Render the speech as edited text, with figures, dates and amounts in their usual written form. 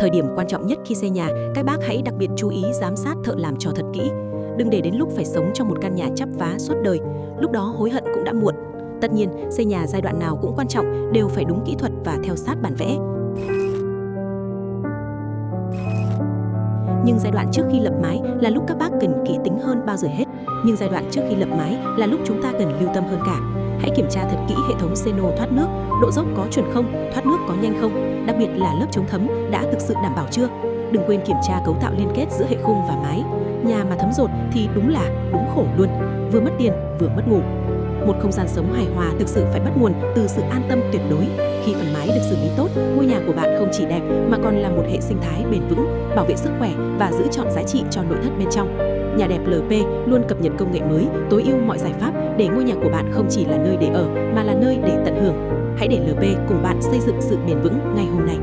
Thời điểm quan trọng nhất khi xây nhà, các bác hãy đặc biệt chú ý giám sát thợ làm trò thật kỹ. Đừng để đến lúc phải sống trong một căn nhà chắp vá suốt đời, lúc đó hối hận cũng đã muộn. Tất nhiên, xây nhà giai đoạn nào cũng quan trọng, đều phải đúng kỹ thuật và theo sát bản vẽ. Nhưng giai đoạn trước khi lập mái là lúc các bác cần kỹ tính hơn bao giờ hết. Nhưng giai đoạn trước khi lập mái là lúc chúng ta cần lưu tâm hơn cả. Hãy kiểm tra thật kỹ hệ thống xeno thoát nước, độ dốc có chuẩn không, thoát nước có nhanh không, đặc biệt là lớp chống thấm đã thực sự đảm bảo chưa. Đừng quên kiểm tra cấu tạo liên kết giữa hệ khung và mái. Nhà mà thấm dột thì đúng khổ luôn, vừa mất tiền vừa mất ngủ. Một không gian sống hài hòa thực sự phải bắt nguồn từ sự an tâm tuyệt đối. Khi phần mái được xử lý tốt, ngôi nhà của bạn không chỉ đẹp mà còn là một hệ sinh thái bền vững, bảo vệ sức khỏe và giữ trọn giá trị cho nội thất bên trong. Nhà đẹp LP luôn cập nhật công nghệ mới, tối ưu mọi giải pháp để ngôi nhà của bạn không chỉ là nơi để ở mà là nơi để tận hưởng. Hãy để LP cùng bạn xây dựng sự bền vững ngay hôm nay.